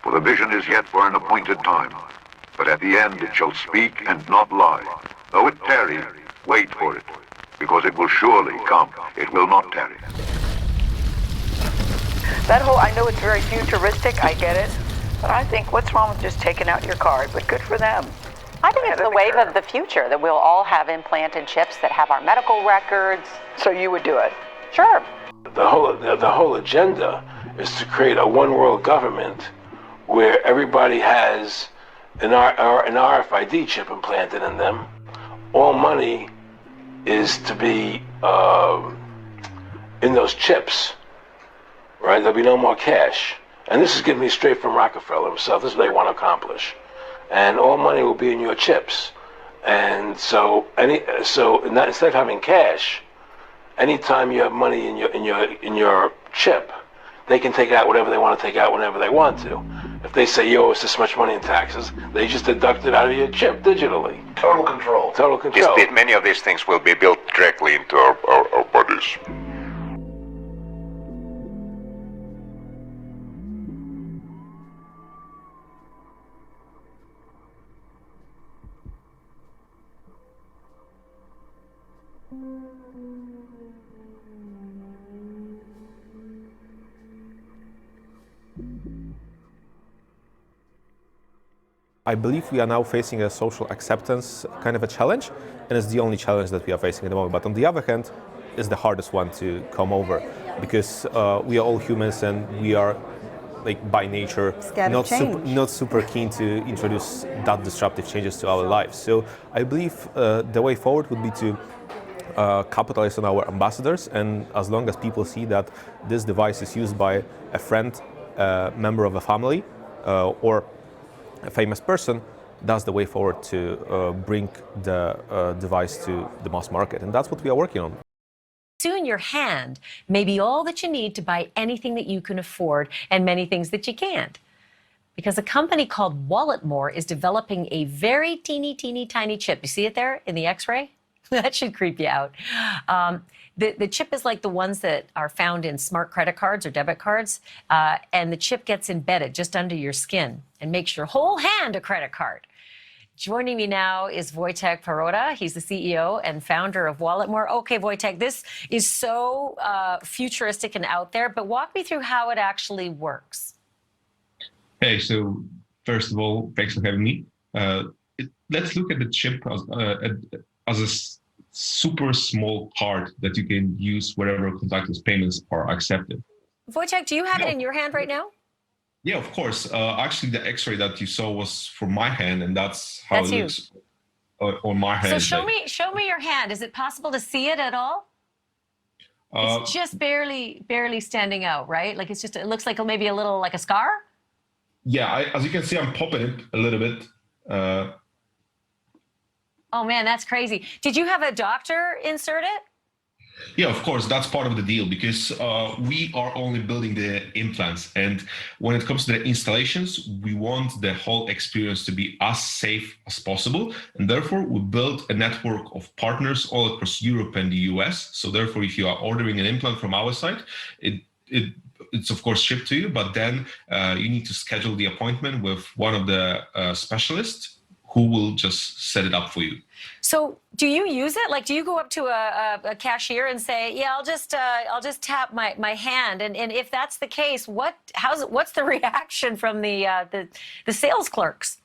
For the vision is yet for an appointed time, but at the end it shall speak and not lie. Though it tarry, wait for it, because it will surely come. It will not tarry. That whole, I know it's very futuristic, I get it, but I think what's wrong with just taking out your card? But good for them. I think it's the wave of the future, that we'll all have implanted chips that have our medical records. So you would do it? Sure. The whole agenda is to create a one world government where everybody has an RFID chip implanted in them. All money is to be in those chips, right? There'll be no more cash. And this is getting me straight from Rockefeller himself. This is what they want to accomplish. And all money will be in your chips. And so instead of having cash, anytime you have money in your chip, they can take out whatever they want to take out whenever they want to. If they say you owe us this much money in taxes, they just deduct it out of your chip digitally. Total control. Total control. Yes, many of these things will be built directly into our bodies. I believe we are now facing a social acceptance kind of a challenge, and it's the only challenge that we are facing at the moment. But on the other hand, it's the hardest one to come over, because we are all humans and we are, like, by nature not super keen to introduce that disruptive changes to our lives. So I believe the way forward would be to capitalize on our ambassadors, and as long as people see that this device is used by a friend, member of a family, or a famous person, that's the way forward to bring the device to the mass market. And that's what we are working on. Soon your hand may be all that you need to buy anything that you can afford and many things that you can't. Because a company called Walletmore is developing a very teeny tiny chip. You see it there in the X-ray? That should creep you out. The chip is like the ones that are found in smart credit cards or debit cards, and the chip gets embedded just under your skin and makes your whole hand a credit card. Joining me now is Wojtek Perota. He's the CEO and founder of Walletmore. Okay, Wojtek, this is so futuristic and out there, but walk me through how it actually works. Hey, so first of all, thanks for having me. Let's look at the chip as a super small card that you can use wherever contactless payments are accepted. Wojtek, do you have it in your hand right now? Yeah, of course. Actually, the X-ray that you saw was for my hand, and that's how it looks on my hand. So show me your hand. Is it possible to see it at all? It's just barely standing out, right? Like it looks like maybe a little like a scar. Yeah, as you can see, I'm popping it a little bit. Oh man, that's crazy. Did you have a doctor insert it? Yeah, of course, that's part of the deal, because we are only building the implants. And when it comes to the installations, we want the whole experience to be as safe as possible. And therefore, we built a network of partners all across Europe and the US. So therefore, if you are ordering an implant from our site, it's of course shipped to you, but then you need to schedule the appointment with one of the specialists who will just set it up for you. So do you use it? Like, do you go up to a cashier and say, yeah, I'll just tap my hand? And if that's the case, what's the reaction from the sales clerks?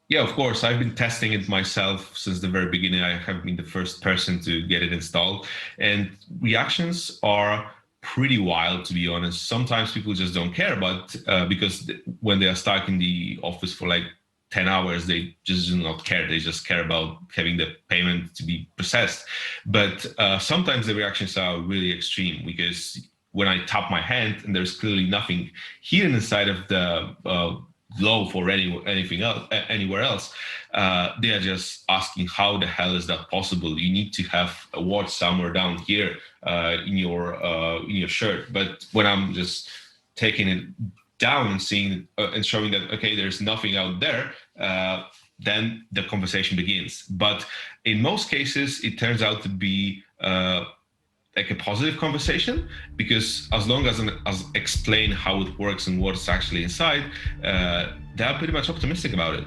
Yeah, of course. I've been testing it myself since the very beginning. I have been the first person to get it installed, and reactions are pretty wild, to be honest. Sometimes people just don't care, but because when they are stuck in the office for like 10 hours, they just do not care. They just care about having the payment to be processed. But sometimes the reactions are really extreme, because when I tap my hand and there's clearly nothing here inside of the glove or anything else, anywhere else, they are just asking, how the hell is that possible? You need to have a watch somewhere down here in your shirt. But when I'm just taking it down and seeing and showing that, okay, there's nothing out there, then the conversation begins. But in most cases, it turns out to be like a positive conversation, because as long as as explain how it works and what's actually inside, they're pretty much optimistic about it.